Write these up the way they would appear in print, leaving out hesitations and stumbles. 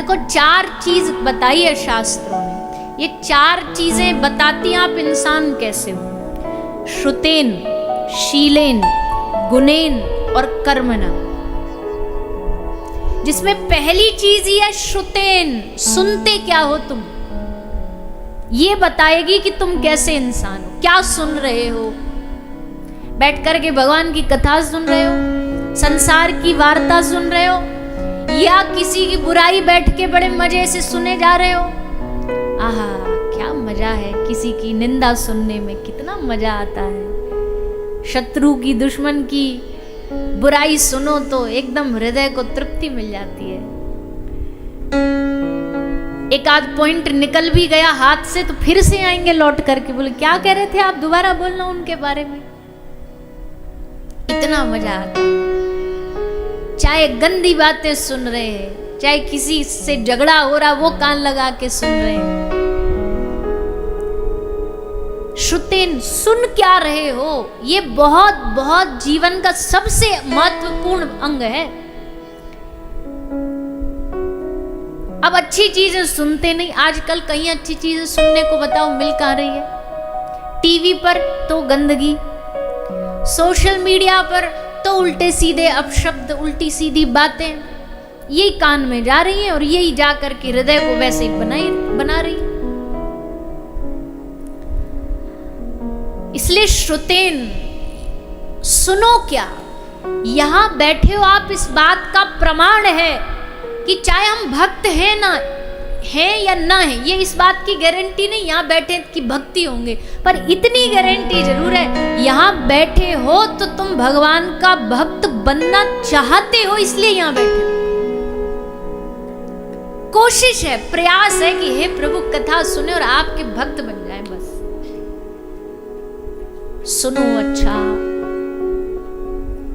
देखो 4 चीज बताई है शास्त्रों ने, ये 4 चीजें बताती हैं आप इंसान कैसे हो। श्रुतेन, शीलेन, गुणेन और कर्मणा। जिसमें पहली चीज ही है श्रुतेन, सुनते क्या हो तुम, ये बताएगी कि तुम कैसे इंसान हो। क्या सुन रहे हो? बैठ कर के भगवान की कथा सुन रहे हो, संसार की वार्ता सुन रहे हो, या किसी की बुराई बैठ के बड़े मजे से सुने जा रहे हो? आहा क्या मजा है, किसी की निंदा सुनने में कितना मजा आता है। शत्रु की, दुश्मन की बुराई सुनो तो एकदम हृदय को तृप्ति मिल जाती है। एक आध पॉइंट निकल भी गया हाथ से तो फिर से आएंगे लौट करके, बोले क्या कह रहे थे आप, दोबारा बोलना उनके बारे में। इतना मजा आता है। चाहे गंदी बातें सुन रहे हैं, चाहे किसी से झगड़ा हो रहा वो कान लगा के सुन रहे हैं। श्रुतेन, सुन क्या रहे हो, ये बहुत बहुत जीवन का सबसे महत्वपूर्ण अंग है। अब अच्छी चीजें सुनते नहीं, आजकल कहीं अच्छी चीजें सुनने को बताओ मिल कहां रही है। टीवी पर तो गंदगी, सोशल मीडिया पर तो उल्टे सीधे अपशब्द, उल्टी सीधी बातें यही कान में जा रही हैं और यही जा करके हृदय को वैसे ही बना रही है। इसलिए श्रुतेन, सुनो क्या, यहां बैठे हो आप, इस बात का प्रमाण है कि चाहे हम भक्त हैं ना हैं या ना है, ये इस बात की गारंटी नहीं यहां बैठे कि भक्ति होंगे, पर इतनी गारंटी जरूर है यहां बैठे हो तो तुम भगवान का भक्त बनना चाहते हो, इसलिए यहां बैठे हो। कोशिश है, प्रयास है कि हे प्रभु कथा सुने और आपके भक्त बन जाए। बस सुनो। अच्छा,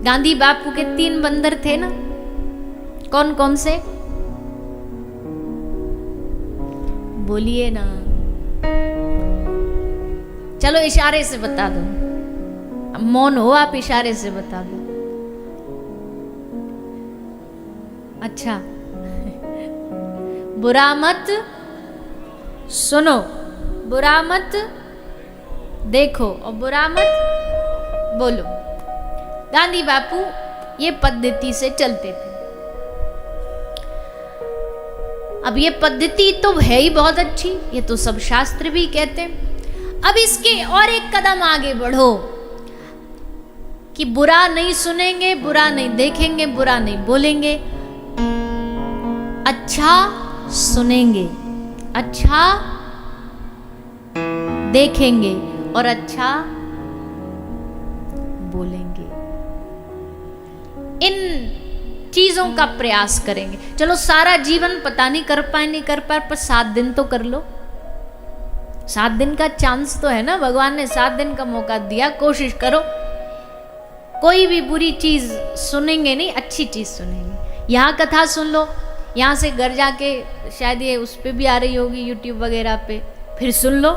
गांधी बापू के 3 बंदर थे ना, कौन कौन से बोलिए ना, चलो इशारे से बता दो, मौन हो आप, इशारे से बता दो। अच्छा बुरा मत सुनो, बुरा मत देखो और बुरा मत बोलो। गांधी बापू ये पद्धति से चलते थे। अब ये पद्धति तो है ही बहुत अच्छी, ये तो सब शास्त्र भी कहते हैं। अब इसके और एक कदम आगे बढ़ो कि बुरा नहीं सुनेंगे, बुरा नहीं देखेंगे, बुरा नहीं बोलेंगे, अच्छा सुनेंगे, अच्छा देखेंगे और अच्छा बोलेंगे। इन चीजों का प्रयास करेंगे। चलो सारा जीवन पता नहीं कर पाए पर 7 दिन तो कर लो। 7 दिन का चांस तो है ना, भगवान ने 7 दिन का मौका दिया, कोशिश करो। कोई भी बुरी चीज सुनेंगे नहीं, अच्छी चीज सुनेंगे। यहाँ कथा सुन लो, यहाँ से घर जाके शायद ये उस पे भी आ रही होगी यूट्यूब वगैरह पे, फिर सुन लो,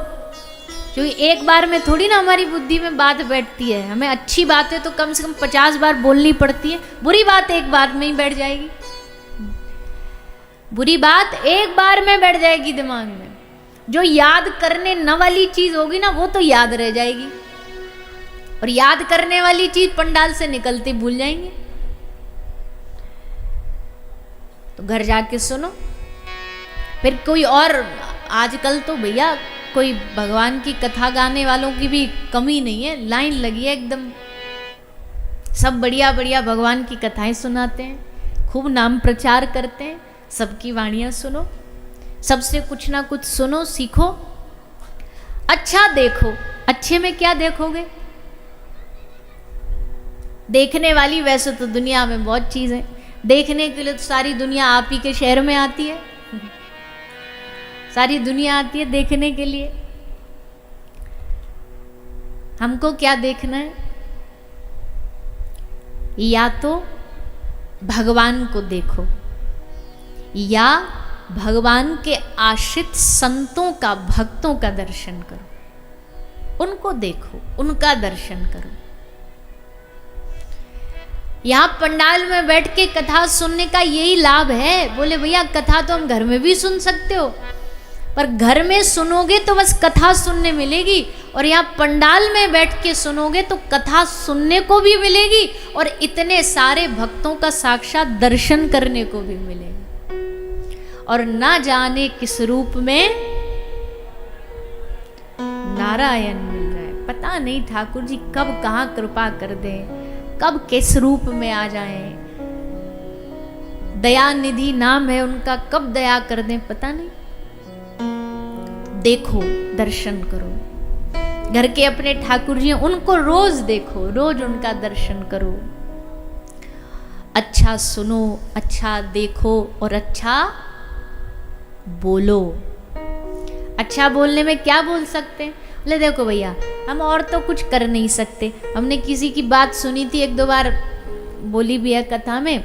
क्योंकि एक बार में थोड़ी ना हमारी बुद्धि में बात बैठती है। हमें अच्छी बातें तो कम से कम 50 बार बोलनी पड़ती है, बुरी बात एक बार में ही बैठ जाएगी। बुरी बात एक बार में बैठ जाएगी दिमाग में। जो याद करने न वाली चीज होगी ना, वो तो याद रह जाएगी, और याद करने वाली चीज पंडाल से निकलते भूल जाएंगे। तो घर जाके सुनो। फिर कोई और, आजकल तो भैया कोई भगवान की कथा गाने वालों की भी कमी नहीं है, लाइन लगी है एकदम। सब बढ़िया बढ़िया भगवान की कथाएं सुनाते हैं, खूब नाम प्रचार करते हैं। सबकी वाणियां सुनो, सबसे कुछ ना कुछ सुनो, सीखो, अच्छा देखो। अच्छे में क्या देखोगे? देखने वाली वैसे तो दुनिया में बहुत चीजें, देखने के लिए तो सारी दुनिया आप ही के शहर में आती है। सारी दुनिया आती है देखने के लिए। हमको क्या देखना है? या तो भगवान को देखो, या भगवान के आश्रित संतों का, भक्तों का दर्शन करो। उनको देखो, उनका दर्शन करो। यहाँ पंडाल में बैठ के कथा सुनने का यही लाभ है। बोले भैया कथा तो हम घर में भी सुन सकते हो, पर घर में सुनोगे तो बस कथा सुनने मिलेगी, और यहाँ पंडाल में बैठ के सुनोगे तो कथा सुनने को भी मिलेगी और इतने सारे भक्तों का साक्षात दर्शन करने को भी मिलेगा। और ना जाने किस रूप में नारायण मिल रहा है, पता नहीं ठाकुर जी कब कहाँ कृपा कर दें, कब किस रूप में आ जाएं। दयानिधि नाम है उनका, कब दया कर दें पता नहीं। देखो, दर्शन करो, घर के अपने ठाकुर जी उनको रोज देखो, रोज उनका दर्शन करो, अच्छा सुनो, अच्छा देखो और अच्छा बोलो। अच्छा बोलने में क्या बोल सकते हैं? बोले देखो भैया हम और तो कुछ कर नहीं सकते, हमने किसी की बात सुनी थी, एक दो बार बोली भी है कथा में,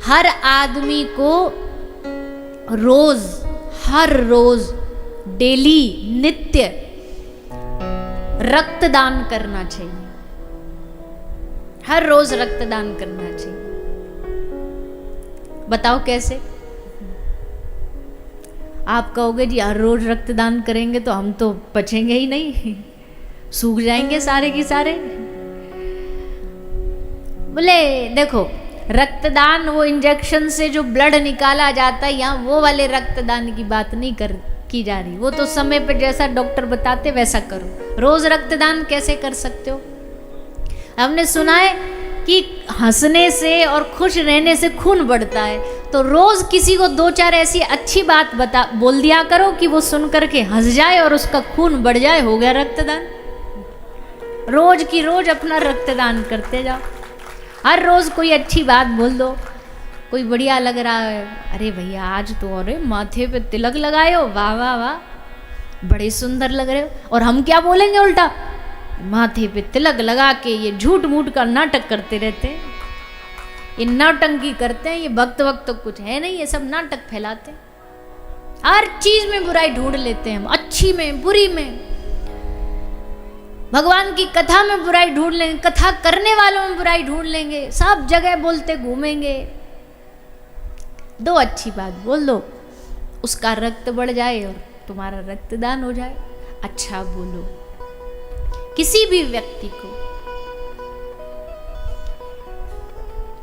हर आदमी को रोज, हर रोज डेली नित्य रक्तदान करना चाहिए, हर रोज रक्तदान करना चाहिए। बताओ कैसे? आप कहोगे जी हर रोज रक्तदान करेंगे तो हम तो बचेंगे ही नहीं, सूख जाएंगे सारे के सारे। बोले देखो रक्तदान वो इंजेक्शन से जो ब्लड निकाला जाता है, यहाँ वो वाले रक्तदान की बात नहीं की जा रही, वो तो समय पे जैसा डॉक्टर बताते वैसा करो। रोज रक्तदान कैसे कर सकते हो? हमने सुना है कि हंसने से और खुश रहने से खून बढ़ता है, तो रोज किसी को दो चार ऐसी अच्छी बात बोल दिया करो कि वो सुन करके हंस जाए और उसका खून बढ़ जाए, हो गया रक्तदान। रोज की रोज अपना रक्तदान करते जाओ, हर रोज कोई अच्छी बात बोल दो। कोई बढ़िया लग रहा है, अरे भैया आज तो अरे माथे पे तिलक लगाए हो, वाह वाह वाह, बड़े सुंदर लग रहे हो। और हम क्या बोलेंगे उल्टा, माथे पे तिलक लगा के ये झूठ मूठ का नाटक करते रहते हैं, ये नौटंकी करते हैं, ये भक्त वक्त तो कुछ है नहीं, ये सब नाटक फैलाते हैं। हर चीज में बुराई ढूंढ लेते हैं हम, अच्छी में बुरी में, भगवान की कथा में बुराई ढूंढ लेंगे, कथा करने वालों में बुराई ढूंढ लेंगे, सब जगह बोलते घूमेंगे। दो अच्छी बात बोल दो, उसका रक्त बढ़ जाए और तुम्हारा रक्तदान हो जाए। अच्छा बोलो, किसी भी व्यक्ति को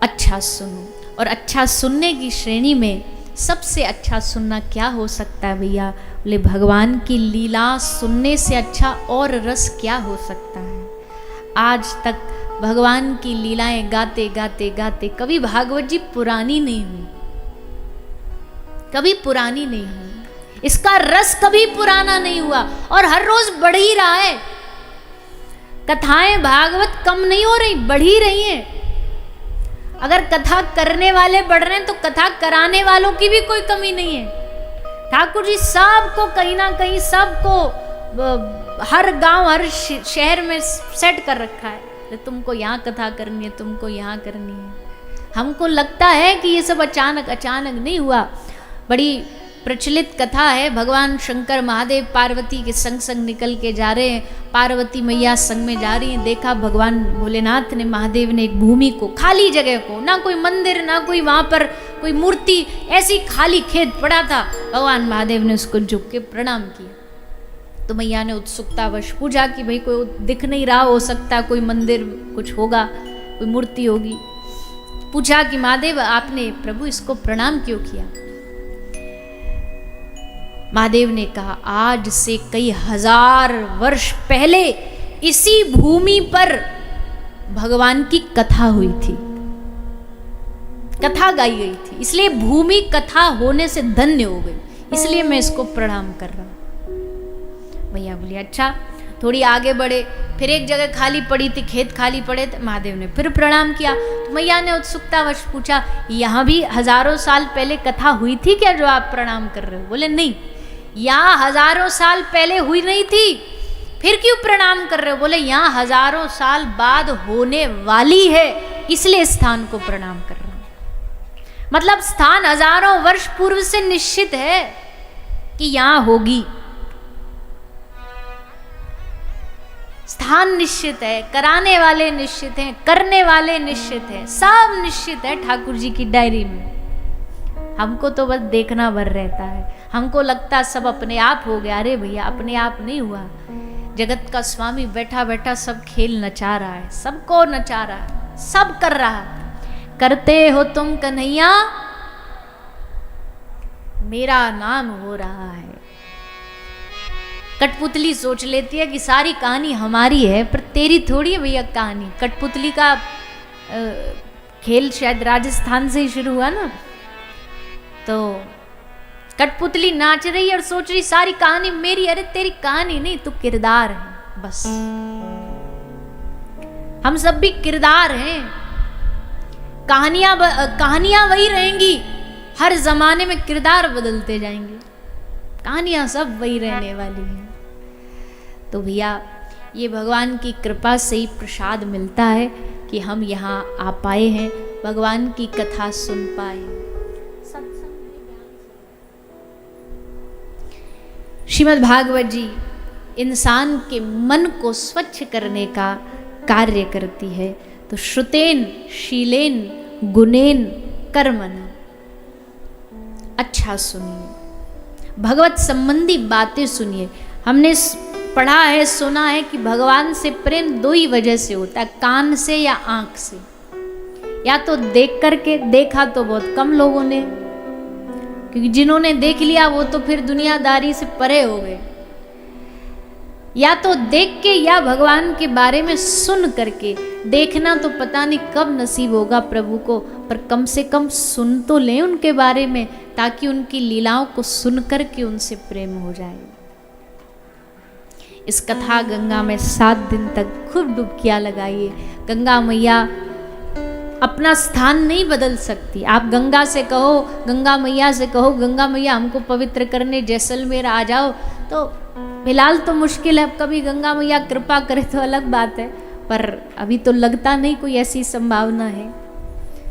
अच्छा सुनो, और अच्छा सुनने की श्रेणी में सबसे अच्छा सुनना क्या हो सकता है भैया? बोले भगवान की लीला सुनने से अच्छा और रस क्या हो सकता है? आज तक भगवान की लीलाएं गाते गाते गाते कभी भागवत जी पुरानी नहीं हुई, कभी पुरानी नहीं हुई, इसका रस कभी पुराना नहीं हुआ और हर रोज बढ़ ही रहा है। कथाएं भागवत कम नहीं हो रही, बढ़ ही रही हैं। अगर कथा करने वाले बढ़ रहे हैं तो कथा कराने वालों की भी कोई कमी नहीं है। ठाकुर जी सबको कहीं ना कहीं, सबको हर गांव हर शहर में सेट कर रखा है, तुमको यहाँ कथा करनी है, तुमको यहाँ करनी है। हमको लगता है कि ये सब अचानक अचानक नहीं हुआ। बड़ी प्रचलित कथा है, भगवान शंकर महादेव पार्वती के संग संग निकल के जा रहे हैं, पार्वती मैया संग में जा रही हैं, देखा भगवान भोलेनाथ ने, महादेव ने एक भूमि को, खाली जगह को, ना कोई मंदिर ना कोई वहाँ पर कोई मूर्ति, ऐसी खाली खेत पड़ा था। भगवान महादेव ने उसको झुक के प्रणाम किया। तो मैया ने उत्सुकतावश पूछा कि भाई कोई दिख नहीं रहा, हो सकता कोई मंदिर कुछ होगा, कोई मूर्ति होगी। पूछा कि महादेव आपने प्रभु इसको प्रणाम क्यों किया? महादेव ने कहा आज से कई हजार वर्ष पहले इसी भूमि पर भगवान की कथा हुई थी, कथा गाई गई थी, इसलिए भूमि कथा होने से धन्य हो गई, इसलिए मैं इसको प्रणाम कर रहा हूं। भैया बोले अच्छा। थोड़ी आगे बढ़े, फिर एक जगह खाली पड़ी थी, खेत खाली पड़े थे, महादेव ने फिर प्रणाम किया। तो मैया ने उत्सुकतावश पूछा यहाँ भी हजारों साल पहले कथा हुई थी क्या जो आप प्रणाम कर रहे हो? बोले नहीं, यहाँ हजारों साल पहले हुई नहीं थी, फिर क्यों प्रणाम कर रहे हो? बोले यहाँ हजारों साल बाद होने वाली है, इसलिए स्थान को प्रणाम कर रहा हूं। मतलब स्थान हजारों वर्ष पूर्व से निश्चित है कि यहाँ होगी। स्थान निश्चित है, कराने वाले निश्चित हैं, करने वाले निश्चित हैं, सब निश्चित है ठाकुर जी की डायरी में। हमको तो बस देखना भर रहता है, हमको लगता है सब अपने आप हो गया। अरे भैया, अपने आप नहीं हुआ। जगत का स्वामी बैठा बैठा सब खेल नचा रहा है, सबको नचा रहा है, सब कर रहा है। करते हो तुम कन्हैया, मेरा नाम हो रहा है। कठपुतली सोच लेती है कि सारी कहानी हमारी है, पर तेरी थोड़ी है भैया कहानी। कठपुतली का खेल शायद राजस्थान से ही शुरू हुआ ना, तो कठपुतली नाच रही है और सोच रही सारी कहानी मेरी। अरे तेरी कहानी नहीं, तू किरदार है बस। हम सब भी किरदार हैं, कहानियां वही रहेंगी, हर जमाने में किरदार बदलते जाएंगे, कहानियां सब वही रहने वाली हैं। तो भैया, ये भगवान की कृपा से ही प्रसाद मिलता है कि हम यहाँ आ पाए हैं, भगवान की कथा सुन पाए। श्रीमद् भागवत जी इंसान के मन को स्वच्छ करने का कार्य करती है। तो श्रुतेन शीलेन गुणेन कर्मन, अच्छा सुनिए, भगवत संबंधी बातें सुनिए। हमने पढ़ा है, सुना है कि भगवान से प्रेम दो ही वजह से होता है, कान से या आंख से। या तो देख करके, देखा तो बहुत कम लोगों ने, क्योंकि जिन्होंने देख लिया वो तो फिर दुनियादारी से परे हो गए। या तो देख के या भगवान के बारे में सुन करके। देखना तो पता नहीं कब नसीब होगा प्रभु को, पर कम से कम सुन तो लें उनके बारे में, ताकि उनकी लीलाओं को सुन करके उनसे प्रेम हो जाए। इस कथा गंगा में 7 दिन तक खूब डुबकियां लगाइए। गंगा मैया अपना स्थान नहीं बदल सकती। आप गंगा से कहो, गंगा मैया से कहो, गंगा मैया हमको पवित्र करने जैसलमेर आ जाओ, तो फिलहाल तो मुश्किल है। अब कभी गंगा मैया कृपा करे तो अलग बात है, पर अभी तो लगता नहीं कोई ऐसी संभावना है।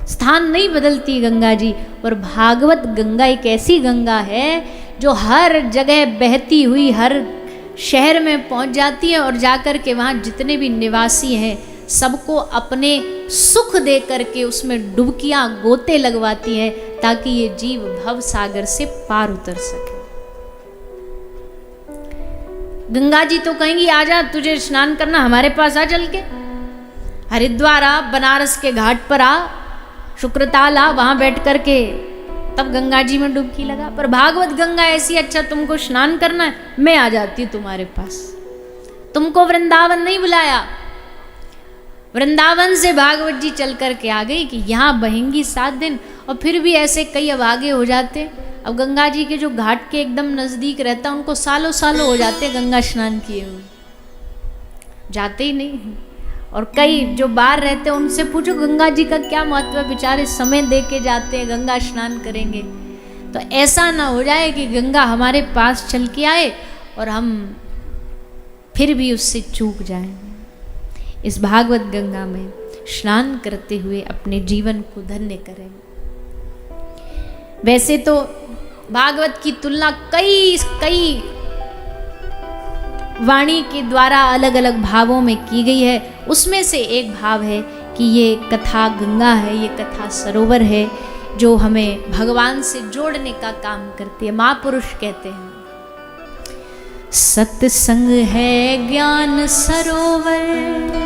स्थान नहीं बदलती गंगा जी। और भागवत गंगा एक ऐसी गंगा है जो हर जगह बहती हुई हर शहर में पहुंच जाती है, और जाकर के वहाँ जितने भी निवासी हैं सबको अपने सुख दे करके उसमें डुबकियां गोते लगवाती है, ताकि ये जीव भव सागर से पार उतर सके। गंगा जी तो कहेंगी आजा, तुझे स्नान करना, हमारे पास आ चल के। हरिद्वार आ, बनारस के घाट पर आ, शुक्रताल आ, वहां बैठ करके तब गंगा जी में डुबकी लगा। पर भागवत गंगा ऐसी, अच्छा तुमको स्नान करना है, मैं आ जाती हूँ तुम्हारे पास। तुमको वृंदावन नहीं बुलाया, वृंदावन से भागवत जी चल करके आ गई कि यहाँ बहेंगी 7 दिन। और फिर भी ऐसे कई अब आगे हो जाते। अब गंगा जी के जो घाट के एकदम नज़दीक रहता, उनको सालों सालों हो जाते गंगा स्नान किए हुए, जाते ही नहीं। और कई जो बाहर रहते हैं उनसे पूछो गंगा जी का क्या महत्व है, बेचारे समय दे के जाते हैं, गंगा स्नान करेंगे। तो ऐसा ना हो जाए कि गंगा हमारे पास चल के आए और हम फिर भी उससे चूक जाएं। इस भागवत गंगा में स्नान करते हुए अपने जीवन को धन्य करें। वैसे तो भागवत की तुलना कई वाणी के द्वारा अलग अलग भावों में की गई है। उसमें से एक भाव है कि ये कथा गंगा है, ये कथा सरोवर है, जो हमें भगवान से जोड़ने का काम करती है। महापुरुष कहते हैं सत्संग है ज्ञान सरोवर,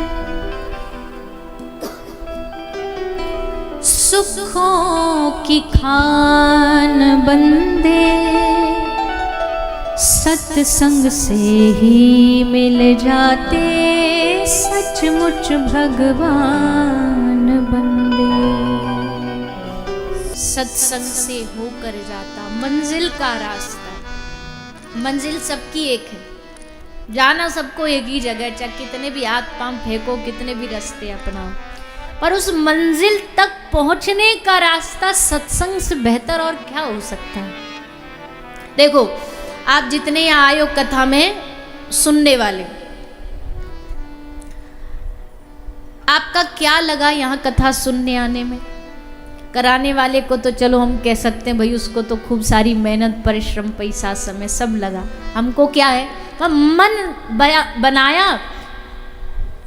सुखों की खान बंदे, सत्संग से ही मिल जाते सचमुच भगवान बंदे। सत्संग से होकर जाता मंजिल का रास्ता। मंजिल सबकी एक है, जाना सबको एक ही जगह, चाहे कितने भी हाथ पांव फेंको, कितने भी रास्ते अपनाओ, पर उस मंजिल तक पहुंचने का रास्ता सत्संग से बेहतर और क्या हो सकता है। देखो, आप जितने यहाँ आए हो कथा में सुनने वाले, आपका क्या लगा यहाँ कथा सुनने आने में? कराने वाले को तो चलो हम कह सकते हैं भाई उसको तो खूब सारी मेहनत, परिश्रम, पैसा, समय सब लगा। हमको क्या है, हम मन बनाया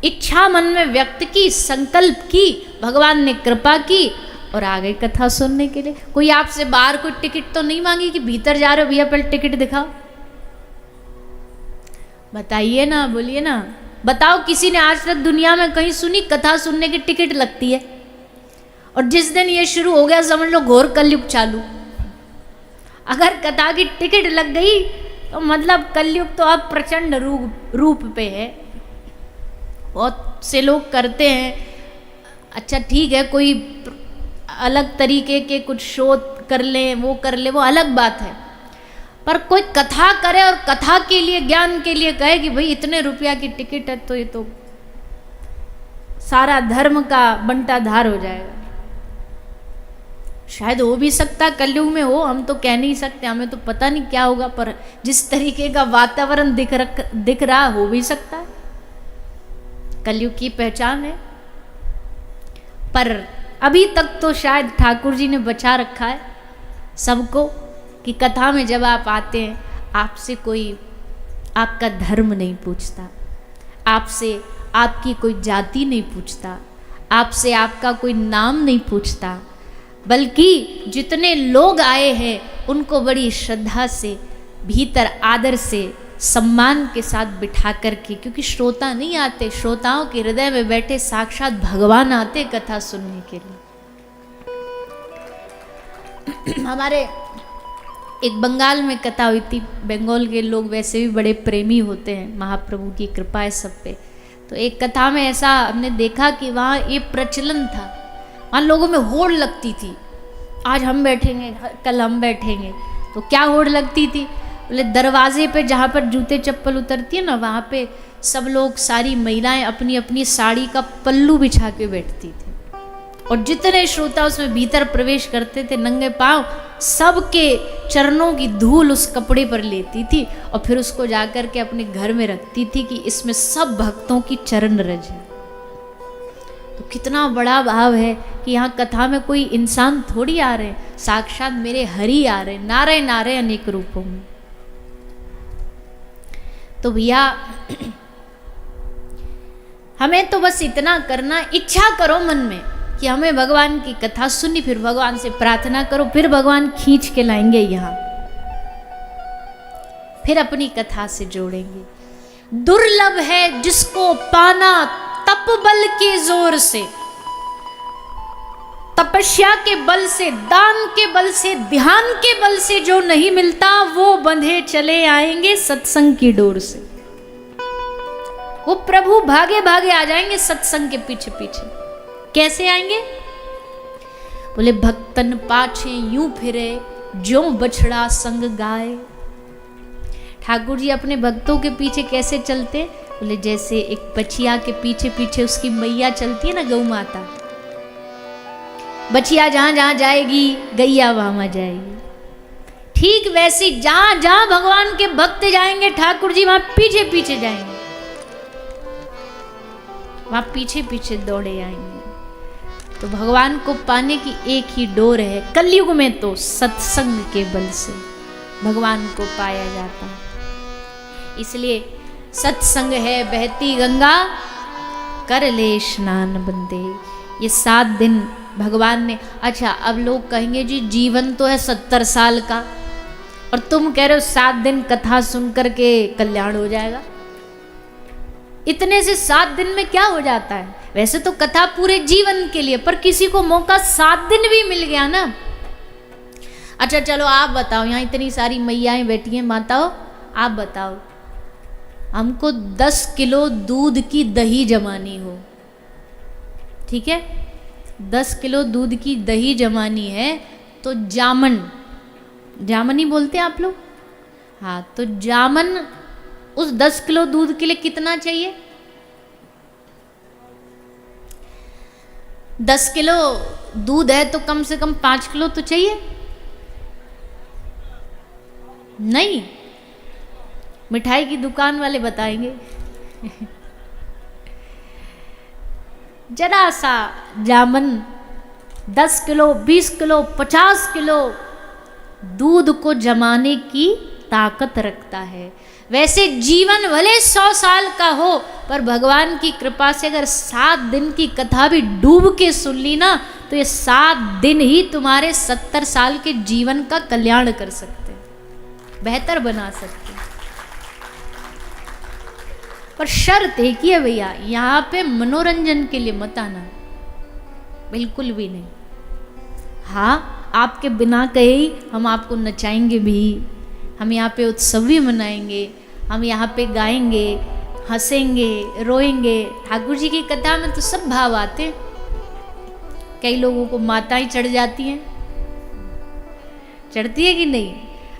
इच्छा मन में व्यक्त की, संकल्प की, भगवान ने कृपा की और आ गए कथा सुनने के लिए। कोई आपसे बाहर कोई टिकट तो नहीं मांगी कि भीतर जा रहे हो भैया पहले टिकट दिखाओ? बताइए ना, बोलिए ना, बताओ किसी ने आज तक दुनिया में कहीं सुनी कथा सुनने की टिकट लगती है? और जिस दिन ये शुरू हो गया समझ लो घोर कलयुग चालू। अगर कथा की टिकट लग गई तो मतलब कलयुग तो अब प्रचंड रूप पे है। बहुत से लोग करते हैं, अच्छा ठीक है, कोई अलग तरीके के कुछ शोध कर ले, वो कर ले, वो अलग बात है। पर कोई कथा करे और कथा के लिए, ज्ञान के लिए कहे कि भाई इतने रुपया की टिकट है, तो ये तो सारा धर्म का बंटाधार हो जाएगा। शायद हो भी सकता कलयुग में हो, हम तो कह नहीं सकते, हमें तो पता नहीं क्या होगा, पर जिस तरीके का वातावरण दिख रहा हो भी सकता है। कलयुग की पहचान है। पर अभी तक तो शायद ठाकुर जी ने बचा रखा है सबको कि कथा में जब आप आते हैं आपसे कोई आपका धर्म नहीं पूछता, आपसे आपकी कोई जाति नहीं पूछता, आपसे आपका कोई नाम नहीं पूछता, बल्कि जितने लोग आए हैं उनको बड़ी श्रद्धा से, भीतर आदर से, सम्मान के साथ बिठा करके, क्योंकि श्रोता नहीं आते, श्रोताओं के हृदय में बैठे साक्षात भगवान आते कथा सुनने के लिए। हमारे एक बंगाल में कथा हुई थी। बंगाल के लोग वैसे भी बड़े प्रेमी होते हैं, महाप्रभु की कृपा है सब पे। तो एक कथा में ऐसा हमने देखा कि वहाँ ये प्रचलन था, वहाँ लोगों में होड़ लगती थी, आज हम बैठेंगे, कल हम बैठेंगे। तो क्या होड़ लगती थी? बोले दरवाजे पे जहाँ पर जूते चप्पल उतरती है ना, वहाँ पे सब लोग, सारी महिलाएं अपनी अपनी साड़ी का पल्लू बिछा के बैठती थी, और जितने श्रोता उसमें भीतर प्रवेश करते थे नंगे पांव, सबके चरणों की धूल उस कपड़े पर लेती थी और फिर उसको जाकर के अपने घर में रखती थी कि इसमें सब भक्तों की चरण रज है। तो कितना बड़ा भाव है कि यहाँ कथा में कोई इंसान थोड़ी आ रहे, साक्षात मेरे हरि आ रहे, नारे नारे अनेक रूपों में। तो भैया हमें तो बस इतना करना, इच्छा करो मन में कि हमें भगवान की कथा सुननी, फिर भगवान से प्रार्थना करो, फिर भगवान खींच के लाएंगे यहाँ, फिर अपनी कथा से जोड़ेंगे। दुर्लभ है जिसको पाना तप बल के जोर से, तपस्या के बल से, दान के बल से, ध्यान के बल से जो नहीं मिलता वो बंधे चले आएंगे सत्संग की डोर से। वो प्रभु भागे भागे आ जाएंगे सत्संग के पीछे पीछे। कैसे आएंगे? बोले भक्तन पाछे यूं फिरे जो बछड़ा संग गाए। ठाकुर जी अपने भक्तों के पीछे कैसे चलते? बोले जैसे एक बछिया के पीछे पीछे उसकी मैया चलती है ना, गौ माता, बछिया जहां जहां जाएगी गैया वहां जाएगी। ठीक वैसे जहां जहां भगवान के भक्त जाएंगे ठाकुर जी वहां पीछे पीछे जाएंगे, वहां पीछे पीछे दौड़े आएंगे। तो भगवान को पाने की एक ही डोर है, कलयुग में तो सत्संग के बल से भगवान को पाया जाता है। इसलिए सत्संग है बहती गंगा, कर ले स्नान बंदे। ये 7 दिन भगवान ने, अच्छा अब लोग कहेंगे जी जीवन तो है 70 साल का और तुम कह रहे हो 7 दिन कथा सुन करके कल्याण हो जाएगा। इतने से 7 दिन में क्या हो जाता है? वैसे तो कथा पूरे जीवन के लिए, पर किसी को मौका 7 दिन भी मिल गया ना। अच्छा चलो आप बताओ, यहाँ इतनी सारी मैयाएं बैठी हैं, माताओं आप बताओ, हमको 10 किलो दूध की दही जमानी हो, ठीक है, 10 किलो दूध की दही जमानी है, तो जामन, जामन ही बोलते हैं आप लोग, हाँ, तो जामन उस 10 किलो दूध के लिए कितना चाहिए? 10 किलो दूध है तो कम से कम 5 किलो तो चाहिए नहीं? मिठाई की दुकान वाले बताएंगे। जरा सा जामन 10 किलो, 20 किलो, 50 किलो दूध को जमाने की ताकत रखता है। वैसे जीवन भले 100 साल का हो, पर भगवान की कृपा से अगर 7 दिन की कथा भी डूब के सुन ली ना, तो ये 7 दिन ही तुम्हारे 70 साल के जीवन का कल्याण कर सकते हैं, बेहतर बना सकते हैं। पर शर्त एक ही है भैया, यहाँ पे मनोरंजन के लिए मत आना, बिल्कुल भी नहीं। हाँ, आपके बिना कहे ही हम आपको नचाएंगे भी, हम यहाँ पे उत्सव भी मनाएंगे, हम यहाँ पे गाएंगे, हंसेंगे, रोएंगे। ठाकुर जी की कथा में तो सब भाव आते हैं। कई लोगों को माताएं चढ़ जाती हैं, चढ़ती है कि नहीं?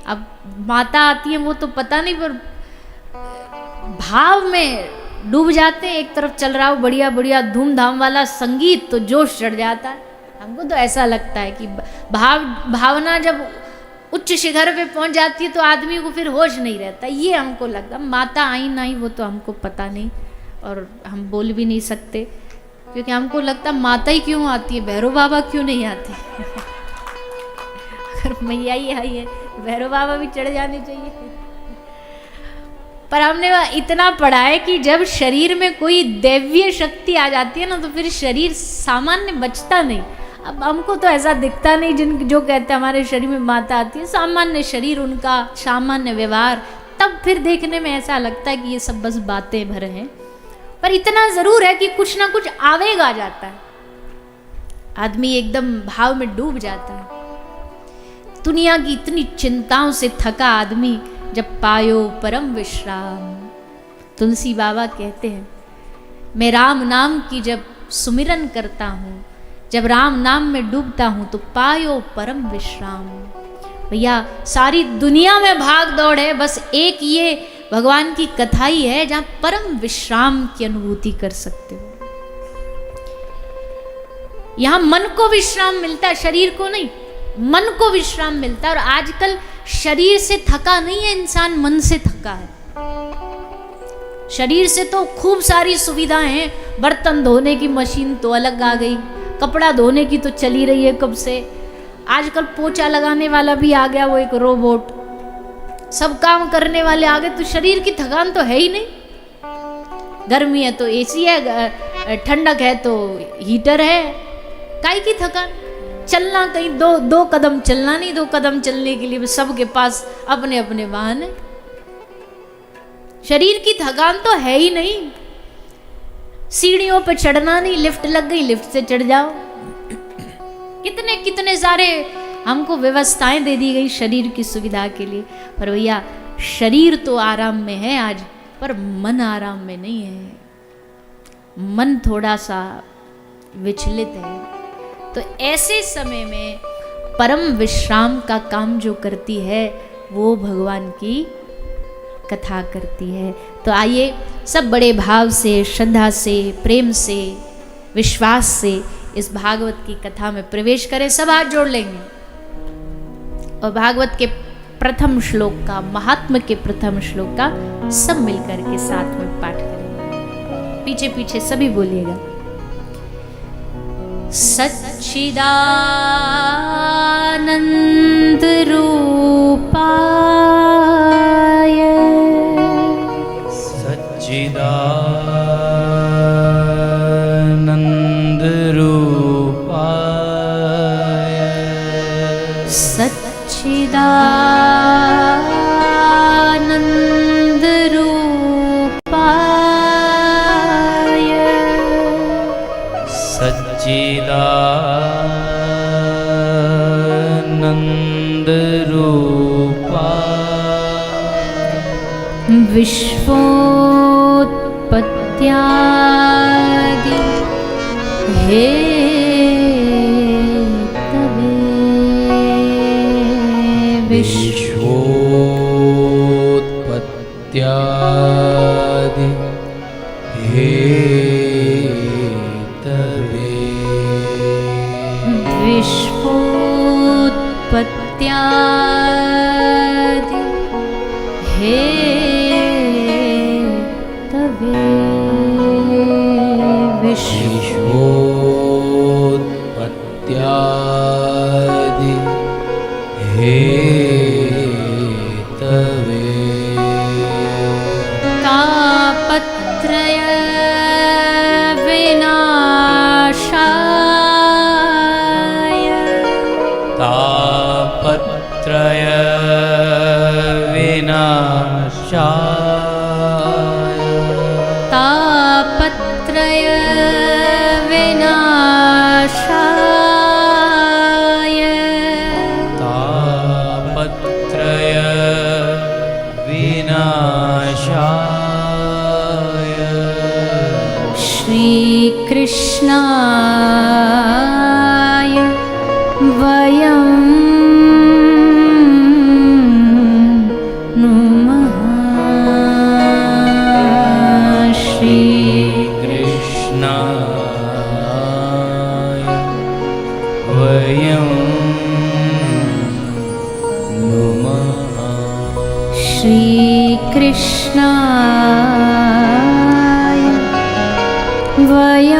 अब माता आती है वो तो पता नहीं, पर भाव में डूब जाते हैं। एक तरफ चल रहा हो बढ़िया बढ़िया धूमधाम वाला संगीत, तो जोश चढ़ जाता है। हमको तो ऐसा लगता है कि भावना जब उच्च शिखर पे पहुंच जाती है तो आदमी को फिर होश नहीं रहता, ये हमको लगता। माता आई ना आई वो तो हमको पता नहीं, और हम बोल भी नहीं सकते, क्योंकि हमको लगता माता ही क्यों आती है, भैरव बाबा क्यों नहीं आते? अगर मैया ही आई है, भैरव बाबा भी चढ़ जाने चाहिए। पर हमने इतना पढ़ा है कि जब शरीर में कोई दैवीय शक्ति आ जाती है ना, तो फिर शरीर सामान्य बचता नहीं। अब हमको तो ऐसा दिखता नहीं, जिन जो कहते हैं हमारे शरीर में माता आती है, सामान्य शरीर उनका, सामान्य व्यवहार, तब फिर देखने में ऐसा लगता है कि ये सब बस बातें भर हैं। पर इतना जरूर है कि कुछ ना कुछ आवेग आ जाता है, आदमी एकदम भाव में डूब जाता है। दुनिया की इतनी चिंताओं से थका आदमी जब पायो परम विश्राम, तुलसी बाबा कहते हैं, मैं राम नाम की जब सुमिरन करता हूँ, जब राम नाम में डूबता हूँ, तो पायो परम विश्राम। भैया सारी दुनिया में भाग दौड़ है, बस एक ये भगवान की कथा ही है जहाँ परम विश्राम की अनुभूति कर सकते हो। यहाँ मन को विश्राम मिलता है, शरीर को नहीं, मन को विश्राम मिलता है। और आजकल शरीर से थका नहीं है इंसान, मन से थका है। शरीर से तो खूब सारी सुविधाएं हैं, बर्तन धोने की मशीन तो अलग आ गई, कपड़ा धोने की तो चली रही है कब से, आजकल पोछा लगाने वाला भी आ गया, वो एक रोबोट, सब काम करने वाले आ गए। तो शरीर की थकान तो है ही नहीं। गर्मी है तो एसी है, ठंडक है तो हीटर है, काहे की थकान? चलना कहीं दो कदम चलना नहीं, 2 कदम चलने के लिए सबके पास अपने अपने वाहन है। शरीर की थकान तो है ही नहीं। सीढ़ियों पर चढ़ना नहीं, लिफ्ट लग गई, लिफ्ट से चढ़ जाओ। कितने कितने सारे हमको व्यवस्थाएं दे दी गई शरीर की सुविधा के लिए। पर भैया शरीर तो आराम में है आज, पर मन आराम में नहीं है। मन थोड़ा सा विचलित है। तो ऐसे समय में परम विश्राम का काम जो करती है, वो भगवान की कथा करती है। तो आइए सब बड़े भाव से, श्रद्धा से, प्रेम से, विश्वास से इस भागवत की कथा में प्रवेश करें। सब हाथ जोड़ लेंगे और भागवत के प्रथम श्लोक का, महात्म के प्रथम श्लोक का सब मिलकर के साथ में पाठ करेंगे। पीछे पीछे सभी बोलिएगा। सच्चिदानंद रूपाय, सच्चिदानंद रूपाय, सच्चिदानंद रूपाय, सच्चिदानंद रूपाय, विश्वोत्पत्त्यादि हेतवे, विश्वोत्पत्त्यादि हेतवे, विश्वोत्पत्त्यादि हेतवे, विश्वोत्पत्त्यादि हेतवे। विनाशाय तापत्रय विनाशाय तापत्रय विनाशाय श्री कृष्णाय वयं नुमः श्री कृष्णाय वयं नुमः श्री कृष्णाय वयं